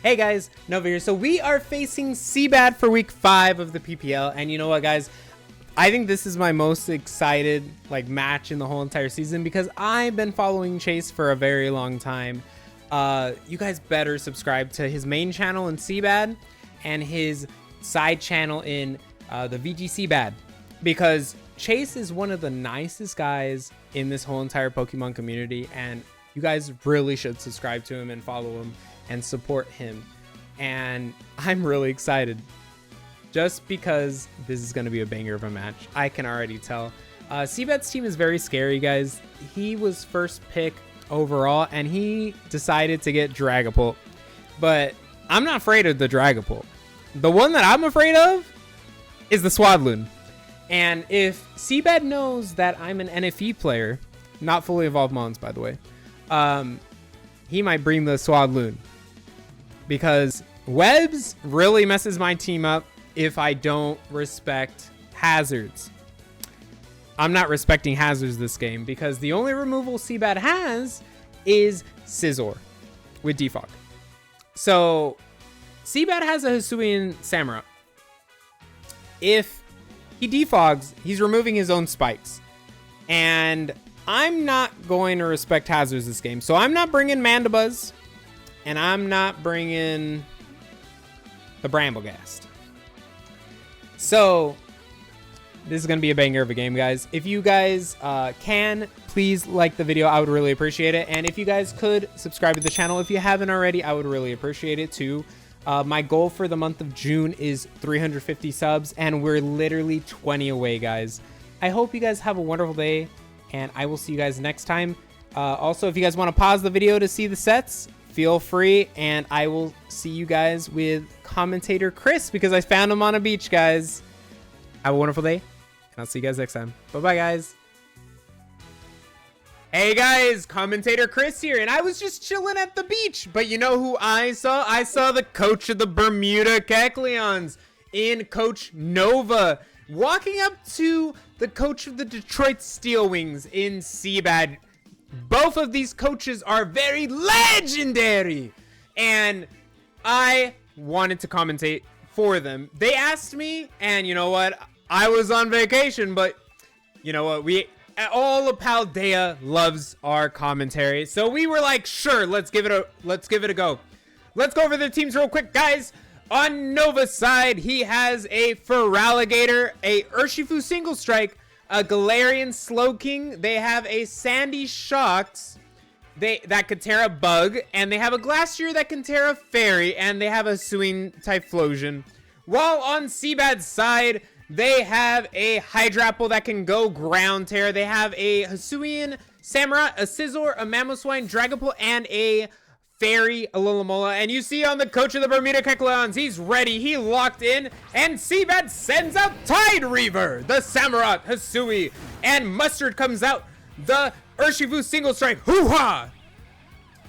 Hey guys, Nova here. So we are facing CBAD for week 5 of the PPL, and you know what, guys? I think this is my most excited match in the whole entire season because I've been following Chase for a very long time. You guys better subscribe to his main channel in CBAD and his side channel in the VG CBAD, because Chase is one of the nicest guys in this whole entire Pokemon community, and you guys really should subscribe to him and follow him and support him. And I'm really excited just because this is going to be a banger of a match. I can already tell. CBAD's team is very scary, guys. He was first pick overall and he decided to get Dragapult, but I'm not afraid of the Dragapult. The one that I'm afraid of is the Swadloon. And if CBAD knows that I'm an NFE player, not fully evolved Mons, by the way, he might bring the Swadloon, because Webs really messes my team up if I don't respect hazards. I'm not respecting hazards this game because the only removal CBAD has is Scizor with Defog. So CBAD has a Hisuian Samurott. If he defogs, he's removing his own spikes. And I'm not going to respect hazards this game. So I'm not bringing Mandibuzz. And I'm not bringing the Bramblegast. So this is going to be a banger of a game, guys. If you guys can, please like the video. I would really appreciate it. And if you guys could subscribe to the channel if you haven't already, I would really appreciate it too. My goal for the month of June is 350 subs, and we're literally 20 away, guys. I hope you guys have a wonderful day, and I will see you guys next time. Also, if you guys want to pause the video to see the sets, feel free, and I will see you guys with commentator Chris because I found him on a beach, guys. Have a wonderful day, and I'll see you guys next time. Bye-bye, guys. Hey guys, commentator Chris here, and I was just chilling at the beach, but you know who I saw? I saw the coach of the Bermuda Kecleons in Coach Nova walking up to the coach of the Detroit Steel Wings in CBAD. Both of these coaches are very legendary, and I wanted to commentate for them. They asked me, and you know what? I was on vacation, but you know what? All of Paldea loves our commentary, so we were like, sure, let's give it a go. Let's go over the teams real quick, guys. On Nova's side, he has a Feraligatr, a Urshifu-Single-Strike, a Galarian Slowking. They have a Sandy Shocks that can tear a Bug, and they have a Glastrier that can tear a Fairy, and they have a Hisuian Typhlosion. While on CBAD's side, they have a Hydrapple that can go Ground Tear. They have a Hisuian Samurott, a Scizor, a Mamoswine, Dragapult, and a Fairy, a Lilomola. And you see on the coach of the Bermuda Kecleons, he's ready. He locked in. And CBAD sends out Tide Reaver, the Samurott, Hisui. And Mustard comes out, the Urshifu-Single-Strike. Hoo-ha!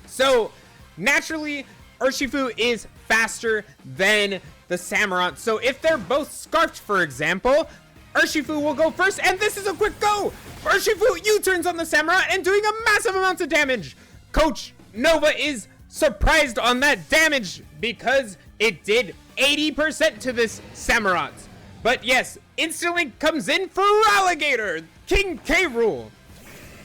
So, naturally, Urshifu is faster than the Samurott. So if they're both scarfed, for example, Urshifu will go first, and this is a quick go. Urshifu U-turns on the Samurott and doing a massive amount of damage. Coach Nova is surprised on that damage because it did 80% to this Samurott. But yes, instantly comes in for Feraligatr, King K. Rool.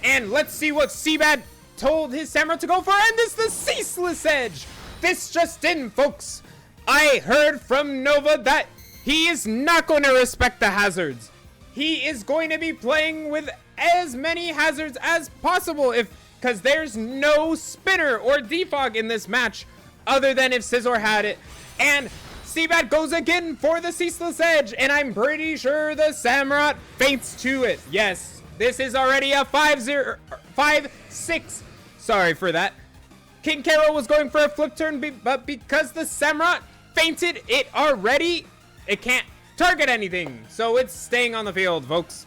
And let's see what CBAD told his Samurott to go for, and this is the Ceaseless Edge. This just in, folks. I heard from Nova that he is not going to respect the hazards. He is going to be playing with as many hazards as possible because there's no spinner or defog in this match other than if Scizor had it. And CBAD goes again for the Ceaseless Edge, and I'm pretty sure the Samurott faints to it. Yes, this is already a 5-6. Sorry for that. King Carol was going for a flip turn, but because the Samurott fainted it already, it can't target anything, so it's staying on the field, folks.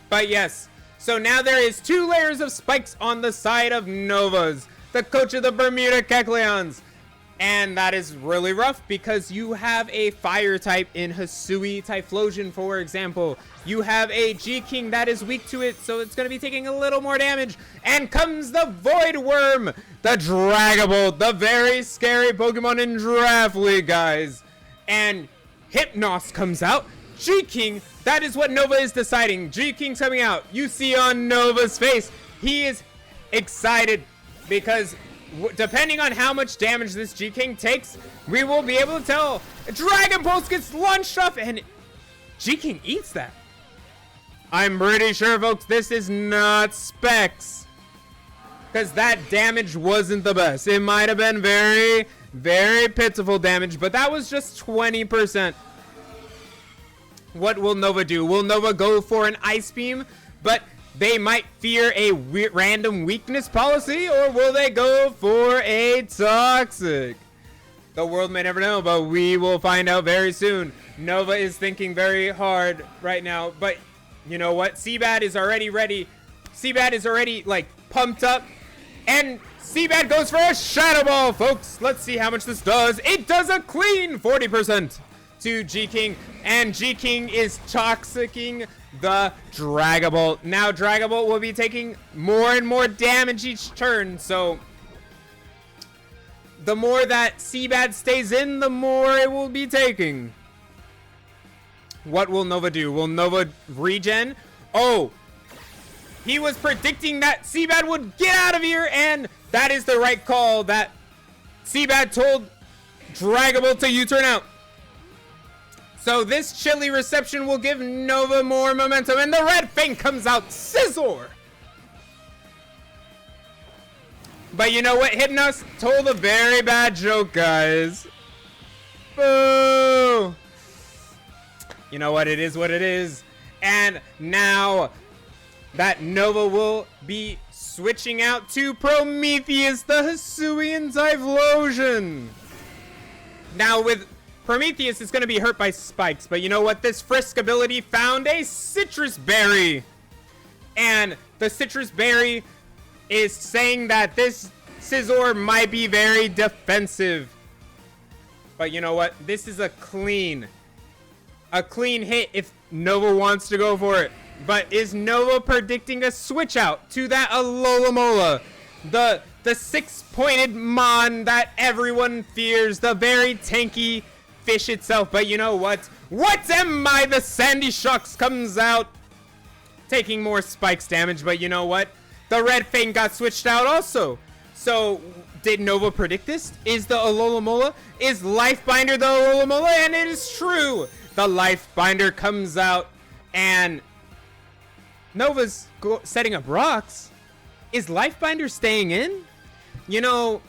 But yes, so now there is 2 layers of spikes on the side of Nova's, the coach of the Bermuda Kecleons. And that is really rough because you have a fire type in Hisui Typhlosion, for example. You have a G-King that is weak to it, so it's going to be taking a little more damage. And comes the Void Worm, the Dragapult, the very scary Pokemon in Draft League, guys. And Hypnos comes out. G-King, that is what Nova is deciding. G-King's coming out. You see on Nova's face, he is excited because depending on how much damage this G-King takes, we will be able to tell. Dragon Pulse gets launched off, and G-King eats that. I'm pretty sure, folks, this is not Specs, because that damage wasn't the best. It might have been very, very pitiful damage, but that was just 20%. What will Nova do? Will Nova go for an Ice Beam, but they might fear a random weakness policy, or will they go for a Toxic? The world may never know, but we will find out very soon. Nova is thinking very hard right now, but you know what? CBAD is already ready. CBAD is already, like, pumped up, and CBAD goes for a Shadow Ball, folks. Let's see how much this does. It does a clean 40% to G-King, and G-King is Toxicing the Dragapult. Now Dragapult will be taking more and more damage each turn, so the more that CBAD stays in, the more it will be taking. What will Nova do? Will Nova regen? Oh, he was predicting that CBAD would get out of here, and that is the right call. That CBAD told Dragapult to U-turn out. So this chilly reception will give Nova more momentum, and the Red Fang comes out. Scizor! But you know what? Hypnos told a very bad joke, guys. Boo! You know what? It is what it is. And now that Nova will be switching out to Prometheus, the Hisuian Typhlosion. Now with Prometheus is going to be hurt by spikes, but you know what? This Frisk ability found a Citrus Berry. And the Citrus Berry is saying that this Scizor might be very defensive. But you know what? This is a clean hit if Nova wants to go for it. But is Nova predicting a switch out to that Alola, the six-pointed Mon that everyone fears, the very tanky fish itself? But you know what? What am I? The Sandy Shocks comes out, taking more spikes damage. But you know what? The Red Fang got switched out also. So did Nova predict this? Is the Alola? Is Life Binder the Alola? And it is true. The Life Binder comes out, and Nova's setting up rocks. Is Life Binder staying in? You know,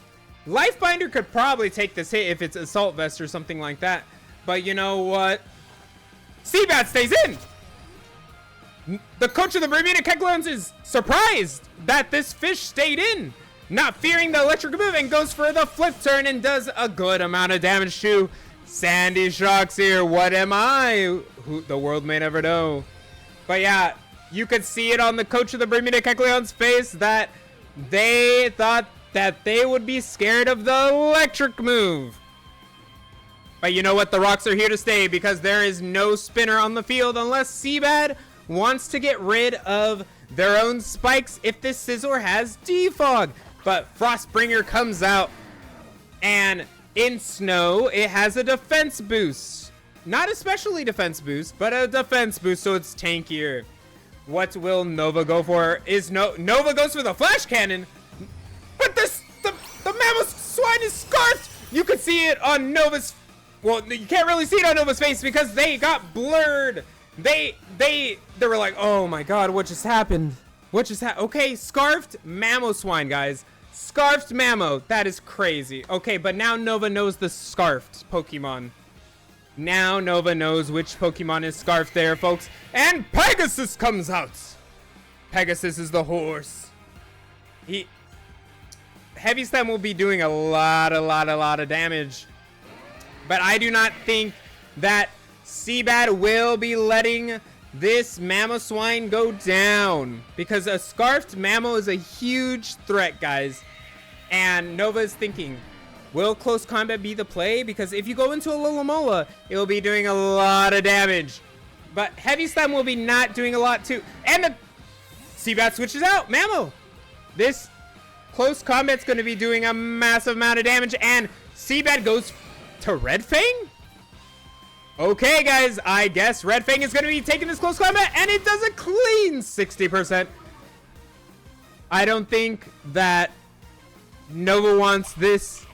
Life Binder could probably take this hit if it's Assault Vest or something like that. But you know what? CBAD stays in. The coach of the Bermuda Kecleons is surprised that this fish stayed in, not fearing the electric move, and goes for the flip turn and does a good amount of damage to Sandy Shocks here. What am I? Who the world may never know. But yeah, you could see it on the coach of the Bermuda Kecleons' face that they thought that they would be scared of the electric move. But you know what? The rocks are here to stay because there is no spinner on the field unless CBAD wants to get rid of their own spikes if this Scizor has Defog. But Frostbringer comes out, and in snow, it has a defense boost. Not especially defense boost, but a defense boost, so it's tankier. What will Nova go for? Nova goes for the Flash Cannon, but the Mamoswine is scarfed. You could see it on Nova's. Well, you can't really see it on Nova's face because they got blurred. They were like, oh my god, what just happened? What just happened? Okay, scarfed Mamoswine, guys. Scarfed Mamo. That is crazy. Okay, but now Nova knows the scarfed Pokemon. Now Nova knows which Pokemon is scarfed there, folks. And Pegasus comes out. Pegasus is the horse. Heavy Stem will be doing a lot of damage. But I do not think that CBAD will be letting this Mamoswine go down, because a scarfed Mamo is a huge threat, guys. And Nova is thinking, Will close combat be the play? Because if you go into a Alomola, it will be doing a lot of damage. But Heavy Slam will be not doing a lot too. And the CBAD switches out. Mammo. This close combat's going to be doing a massive amount of damage. And CBAD goes to Red Fang? Okay, guys. I guess Red Fang is going to be taking this close combat. And it does a clean 60%. I don't think that Nova wants this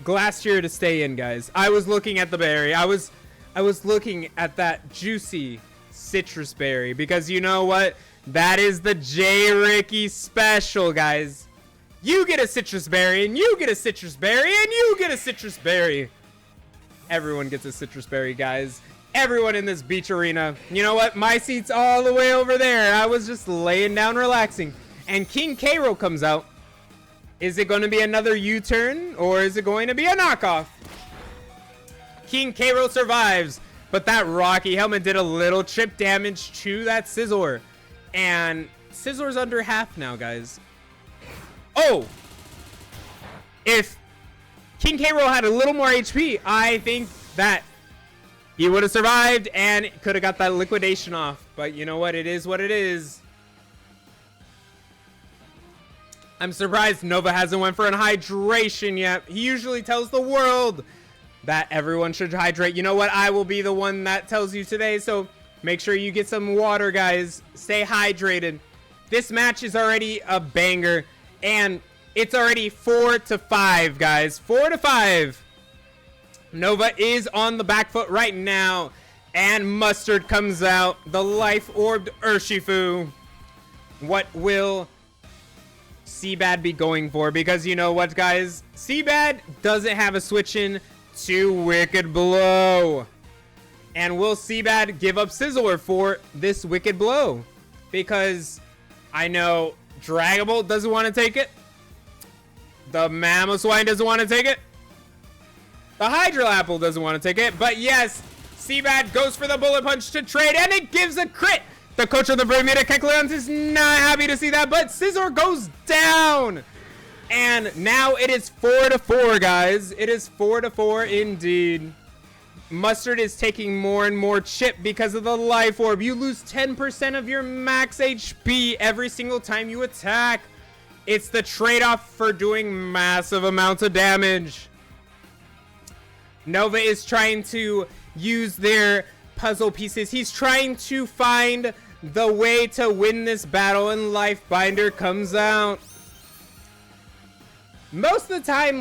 Glastrier to stay in, guys. I was looking at the berry. I was looking at that juicy citrus berry because you know what? That is the J. Ricky special, guys. You get a citrus berry, and you get a citrus berry, and you get a citrus berry. Everyone gets a citrus berry, guys. Everyone in this beach arena. You know what? My seat's all the way over there. I was just laying down relaxing. And King K-Roll comes out. Is it going to be another U-turn, or is it going to be a knockoff? King K-Roll survives, but that Rocky Helmet did a little chip damage to that Scizor. And Scizor's under half now, guys. Oh! If King K-Roll had a little more HP, I think that he would have survived and could have got that liquidation off. But you know what? It is what it is. I'm surprised Nova hasn't went for an hydration yet. He usually tells the world that everyone should hydrate. You know what? I will be the one that tells you today. So make sure you get some water, guys. Stay hydrated. This match is already a banger. And it's already 4-5, guys. 4-5. Nova is on the back foot right now. And Mustard comes out. The life-orbed Urshifu. What will CBAD be going for? Because you know what, guys? CBAD doesn't have a switch in to Wicked Blow. And will CBAD give up Scizor for this Wicked Blow? Because I know Dragapult doesn't want to take it. The Mamoswine doesn't want to take it. The Hydroapple doesn't want to take it. But yes, CBAD goes for the Bullet Punch to trade, and it gives a crit. The coach of the Bermuda Kecleons is not happy to see that, but Scizor goes down. And now it is 4-4, guys. It is 4-4 indeed. Mustard is taking more and more chip because of the Life Orb. You lose 10% of your max HP every single time you attack. It's the trade-off for doing massive amounts of damage. Nova is trying to use their puzzle pieces. He's trying to find the way to win this battle, and Life Binder comes out. Most of the time,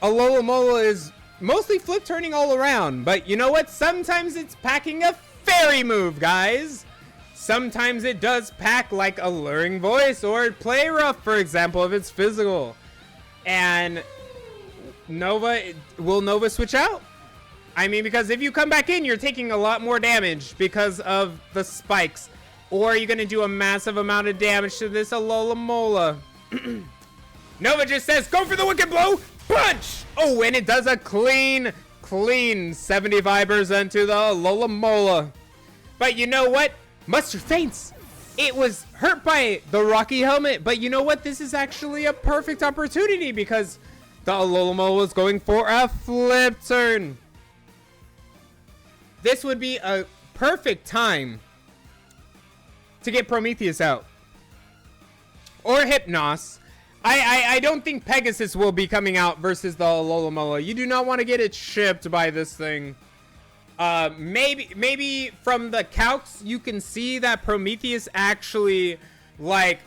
Alomola is mostly flip turning all around, but you know what? Sometimes it's packing a fairy move, guys. Sometimes it does pack like Alluring Voice or Play Rough, for example, if it's physical. And will Nova switch out? I mean, because if you come back in, you're taking a lot more damage because of the spikes. Or you're going to do a massive amount of damage to this Alomola. Nova just says, go for the Wicked Blow, punch! Oh, and it does a clean 75% to the Alomola. But you know what? Mustard faints. It was hurt by the Rocky Helmet, but you know what? This is actually a perfect opportunity because the Alomola is going for a flip turn. This would be a perfect time to get Prometheus out. Or Hypnos. I don't think Pegasus will be coming out versus the Alomola. You do not want to get it shipped by this thing. Maybe from the calcs you can see that Prometheus actually like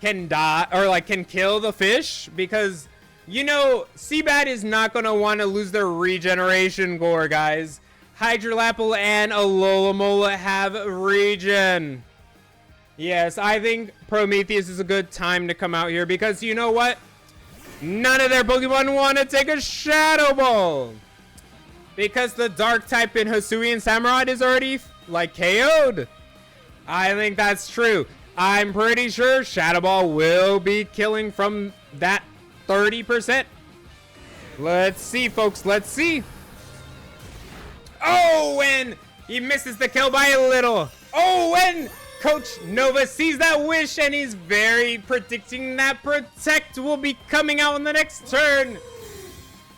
can die or like can kill the fish, because you know CBAD is not going to want to lose their regeneration core, guys. Hydroapple and Alomola have regen. Yes, I think Prometheus is a good time to come out here because you know what? None of their Pokemon want to take a Shadow Ball. Because the Dark type in Hisuian Samurott is already like KO'd. I think that's true. I'm pretty sure Shadow Ball will be killing from that 30%. Let's see, folks. Let's see. Oh, and he misses the kill by a little. Oh, and Coach Nova sees that wish, and he's very predicting that Protect will be coming out on the next turn.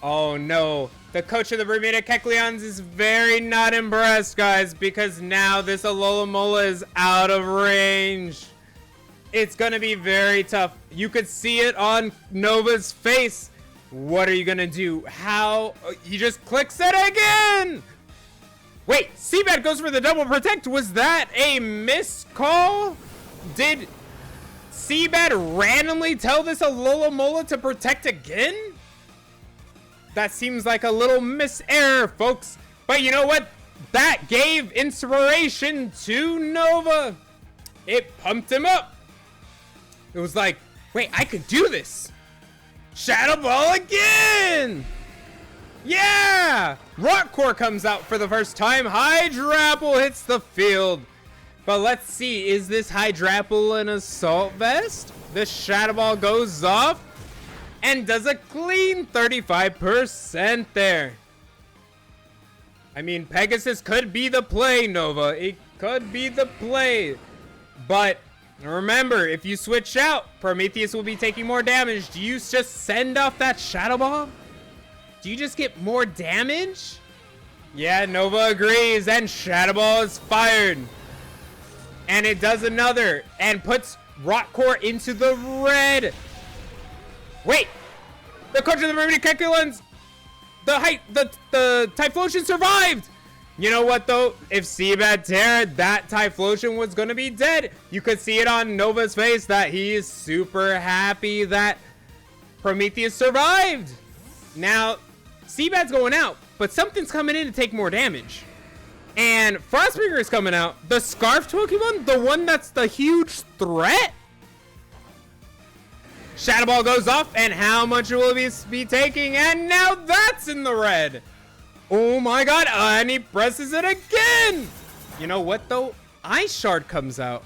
Oh no, the coach of the Bermuda Kecleons is very not impressed, guys, because now this Alola is out of range. It's gonna be very tough. You could see it on Nova's face. What are you gonna do? How? He just clicks it again! Wait, CBAD goes for the double protect. Was that a missed call? Did CBAD randomly tell this Alola to protect again? That seems like a little miss error, folks. But you know what? That gave inspiration to Nova. It pumped him up. It was like, wait, I could do this. Shadow Ball again! Yeah! Rock Core comes out for the first time. Hydrapple hits the field. But let's see, is this Hydrapple an Assault Vest? The Shadow Ball goes off and does a clean 35% there. I mean, Pegasus could be the play, Nova. It could be the play. But remember, if you switch out, Prometheus will be taking more damage. Do you just send off that Shadow Ball? Do you just get more damage? Yeah, Nova agrees, and Shadow Ball is fired. And it does another, and puts Rock Core into the red. Wait! The coach of the Bermuda Kecleons, the Typhlosion survived! You know what, though? If CBAD Tera, that Typhlosion was gonna be dead. You could see it on Nova's face that he is super happy that Prometheus survived. Now, CBAD's going out, but something's coming in to take more damage. And Frostbringer is coming out. The Scarfed Pokemon, the one that's the huge threat? Shadow Ball goes off, and how much will he be taking? And now that's in the red. Oh my god, and he presses it again. You know what, though? Ice Shard comes out.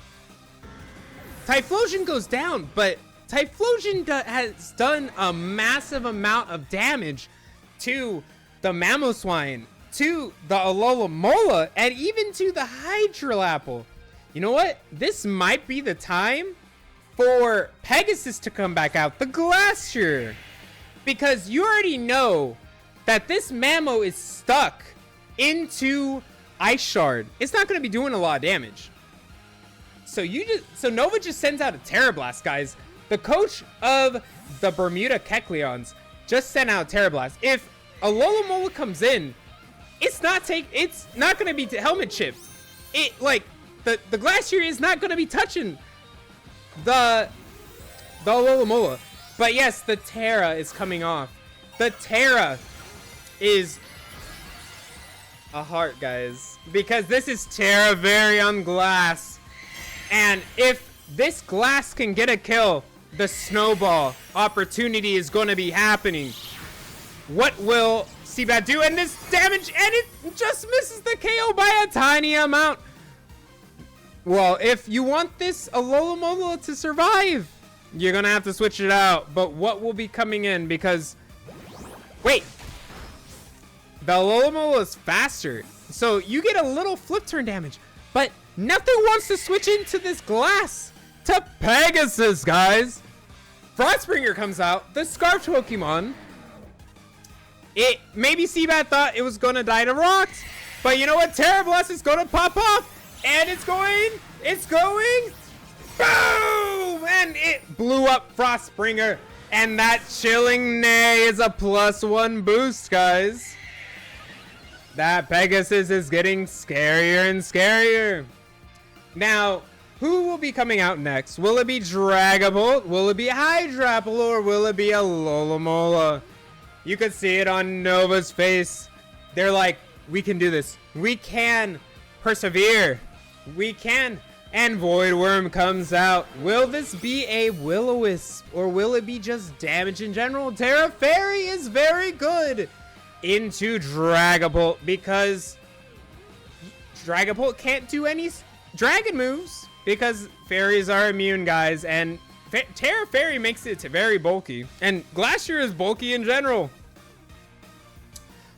Typhlosion goes down, but Typhlosion has done a massive amount of damage to the Mamoswine, to the Alola, and even to the Hydrapple. You know what? This might be the time for Pegasus to come back out, the Glastrier, because you already know that this Mamo is stuck into Ice Shard. It's not going to be doing a lot of damage. So Nova just sends out a Tera Blast, guys. The coach of the Bermuda Kecleons just sent out Tera Blast. If Alola comes in, it's not going to be helmet chipped. The Glastrier is not going to be touching the Alola. But yes, the Tera is coming off. The Tera is a heart, guys, because this is Tera Very on glass. And if this glass can get a kill, the snowball opportunity is going to be happening. What will CBAD do? And this damage, and it just misses the KO by a tiny amount. Well, if you want this Alola to survive, you're going to have to switch it out. But what will be coming in? Because, wait, the Alola is faster. So you get a little flip turn damage. But nothing wants to switch into this glass to Pegasus, guys. Frostbringer comes out. The Scarf Pokemon. Maybe CBAD thought it was going to die to rocks. But you know what? Tera Blast is going to pop off. And it's going. Boom! And it blew up Frostbringer. And that Chilling Neigh is a +1 boost, guys. That Pegasus is getting scarier and scarier. Now, who will be coming out next? Will it be Dragapult? Will it be Hydrapple? Or will it be Alola? You could see it on Nova's face. They're like, we can do this. We can persevere. We can. And Voidworm comes out. Will this be a Will-O-Wisp? Or will it be just damage in general? Tera Fairy is very good into Dragapult, because Dragapult can't do any dragon moves because fairies are immune, guys, and Tera Fairy makes it very bulky, and Glastrier is bulky in general.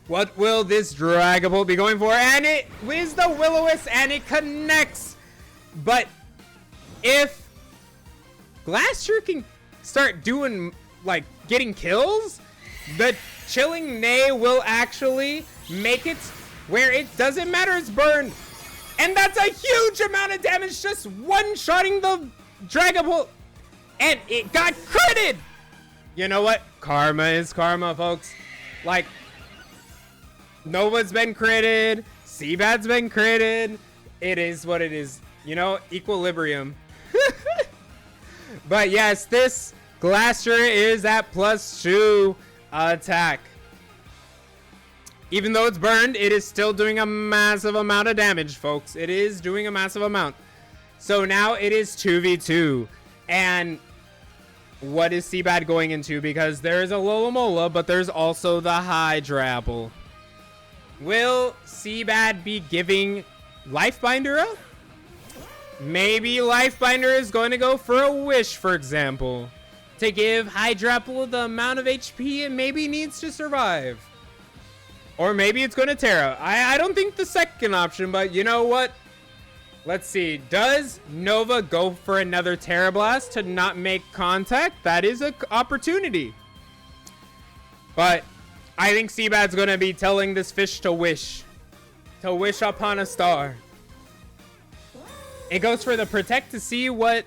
What will this Dragapult be going for? And it is the Will-O-Wisp, and it connects, but if Glastrier can start doing, like, getting kills, the Chilling Neigh will actually make it where it doesn't matter, it's burned. And that's a huge amount of damage, just one-shotting the Dragon Ball. And it got critted! You know what? Karma is karma, folks. Like, Nova's been critted, CBAD's been critted. It is what it is. You know, equilibrium. But yes, this Glastrier is at +2 attack. Even though it's burned, it is still doing a massive amount of damage, folks. It is doing a massive amount. So now it is 2v2. And what is CBAD going into? Because there is a Lolamola, but there's also the Hydrapple. Will CBAD be giving Lifebinder up? Maybe Lifebinder is going to go for a Wish, for example, to give Hydrapple the amount of HP it maybe needs to survive. Or maybe it's going to Tera. I don't think the second option, but you know what? Let's see. Does Nova go for another Tera Blast to not make contact? That is an opportunity. But I think CBAD's going to be telling this fish to wish. To wish upon a star. It goes for the Protect to see what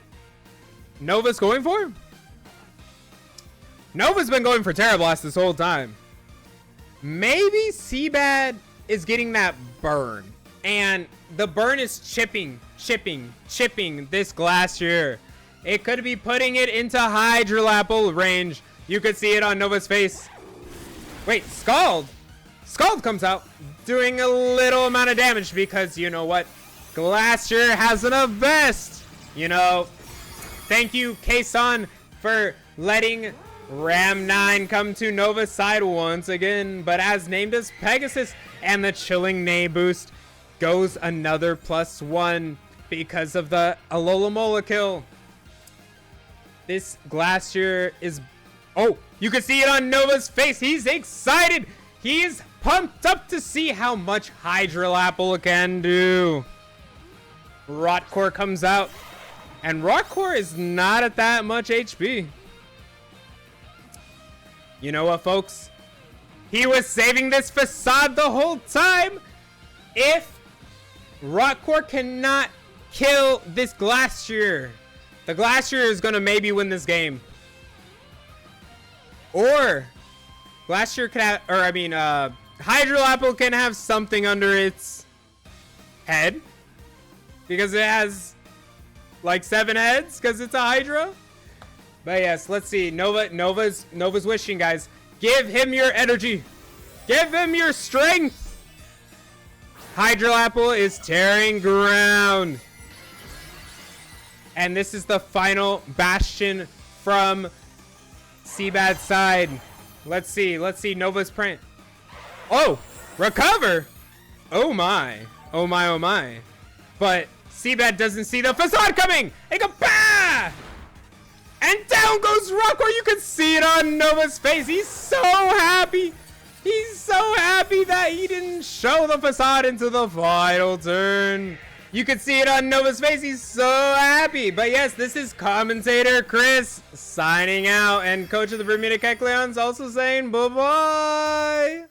Nova's going for. Nova's been going for Tera Blast this whole time. Maybe CBAD is getting that burn. And the burn is chipping this Glastrier. It could be putting it into Hydrapple range. You could see it on Nova's face. Wait, Scald. Scald comes out doing a little amount of damage because you know what? Glastrier has a vest. You know, thank you, Kecleons, for letting Ram 9 come to Nova's side once again. But as named as Pegasus, and the Chilling Neigh boost goes another +1 because of the Alola kill. This Glastrier is... Oh, you can see it on Nova's face. He's excited. He's pumped up to see how much Hydrapple can do. Rotcore comes out. And Rotcore is not at that much HP. You know what, folks? He was saving this facade the whole time. If Rotcore cannot kill this Glastrier, the Glastrier is going to maybe win this game. Or Glastrier could have, or I mean, Hydrapple can have something under its head. Because it has like 7 heads because it's a Hydra. But yes, let's see. Nova's wishing, guys. Give him your energy. Give him your strength. Hydrapple is tearing ground. And this is the final bastion from CBAD's side. Let's see. Let's see Nova's print. Oh, recover. Oh my. Oh my, oh my. But CBAD doesn't see the facade coming. It goes, bah! And down goes Rotcore. You can see it on Nova's face. He's so happy. He's so happy that he didn't show the facade into the final turn. You can see it on Nova's face. He's so happy. But yes, this is commentator Chris signing out. And coach of the Bermuda Kecleons also saying bye-bye.